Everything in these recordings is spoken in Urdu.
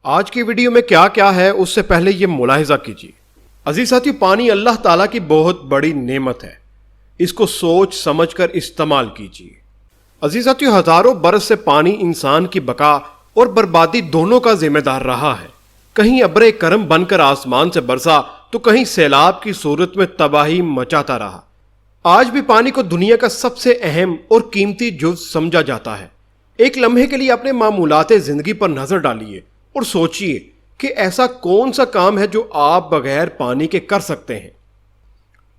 آج کی ویڈیو میں کیا ہے اس سے پہلے یہ ملاحظہ کیجیے۔ عزیز ساتھیو، پانی اللہ تعالیٰ کی بہت بڑی نعمت ہے، اس کو سوچ سمجھ کر استعمال کیجیے۔ عزیز ساتھیو، ہزاروں برس سے پانی انسان کی بقا اور بربادی دونوں کا ذمہ دار رہا ہے۔ کہیں ابر کرم بن کر آسمان سے برسا تو کہیں سیلاب کی صورت میں تباہی مچاتا رہا۔ آج بھی پانی کو دنیا کا سب سے اہم اور قیمتی جز سمجھا جاتا ہے۔ ایک لمحے کے لیے اپنے معمولات زندگی پر نظر ڈالیے اور سوچئے کہ ایسا کون سا کام ہے جو آپ بغیر پانی کے کر سکتے ہیں۔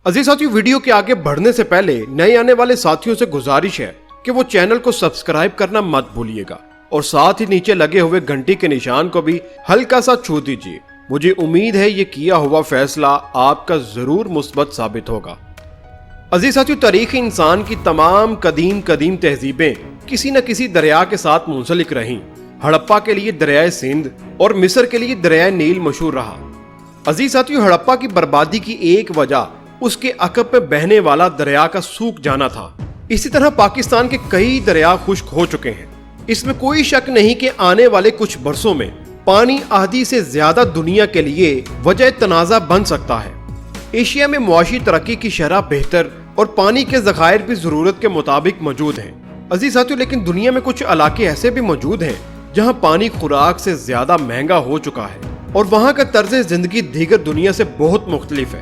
عزیز ساتھیو، ویڈیو کے آگے بڑھنے سے پہلے نئے آنے والے ساتھیوں سے گزارش ہے کہ وہ چینل کو سبسکرائب کرنا مت بھولیے گا اور ساتھ ہی نیچے لگے ہوئے گھنٹی کے نشان کو بھی ہلکا سا چھو دیجیے۔ مجھے امید ہے یہ کیا ہوا فیصلہ آپ کا ضرور مثبت ثابت ہوگا۔ عزیز ساتھیو، تاریخ انسان کی تمام قدیم تہذیبیں کسی نہ کسی دریا کے ساتھ منسلک رہیں۔ ہڑپا کے لیے دریائے سندھ اور مصر کے لیے دریائے نیل مشہور رہا۔ عزیز ساتھیو، ہڑپا کی بربادی کی ایک وجہ اس کے عقب میں بہنے والا دریا کا سوکھ جانا تھا۔ اسی طرح پاکستان کے کئی دریا خشک ہو چکے ہیں۔ اس میں کوئی شک نہیں کہ آنے والے کچھ برسوں میں پانی آدھی سے زیادہ دنیا کے لیے وجہ تنازع بن سکتا ہے۔ ایشیا میں معاشی ترقی کی شرح بہتر اور پانی کے ذخائر بھی ضرورت کے مطابق موجود ہیں۔ عزیز ساتھیو، لیکن دنیا میں کچھ علاقے ایسے بھی موجود ہیں جہاں پانی خوراک سے زیادہ مہنگا ہو چکا ہے اور وہاں کا طرز زندگی دیگر دنیا سے بہت مختلف ہے۔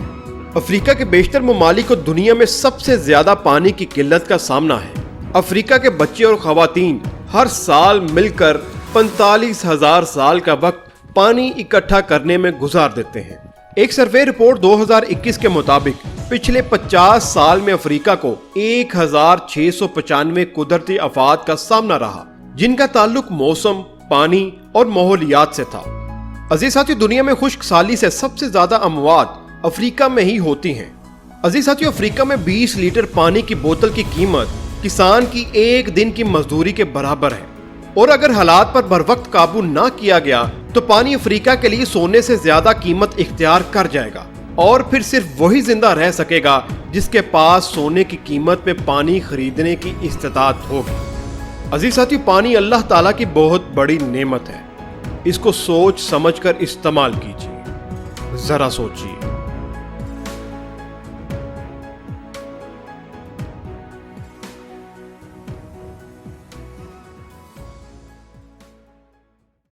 افریقہ کے بیشتر ممالک کو دنیا میں سب سے زیادہ پانی کی قلت کا سامنا ہے۔ افریقہ کے بچے اور خواتین ہر سال مل کر 45,000 سال کا وقت پانی اکٹھا کرنے میں گزار دیتے ہیں۔ ایک سروے رپورٹ 2021 کے مطابق پچھلے 50 سال میں افریقہ کو 1695 قدرتی آفات کا سامنا رہا، جن کا تعلق موسم، پانی اور ماحولیات سے تھا۔ عزیز ساتھیو، دنیا میں خشک سالی سے سب سے زیادہ اموات افریقہ میں ہی ہوتی ہیں۔ عزیز ساتھیو، افریقہ میں 20 لیٹر پانی کی بوتل کی قیمت کسان کی ایک دن کی مزدوری کے برابر ہے، اور اگر حالات پر بروقت قابو نہ کیا گیا تو پانی افریقہ کے لیے سونے سے زیادہ قیمت اختیار کر جائے گا، اور پھر صرف وہی زندہ رہ سکے گا جس کے پاس سونے کی قیمت میں پانی خریدنے کی استطاعت ہوگی۔ عزیز ساتھیو، پانی اللہ تعالیٰ کی بہت بڑی نعمت ہے، اس کو سوچ سمجھ کر استعمال کیجیے۔ ذرا سوچیے۔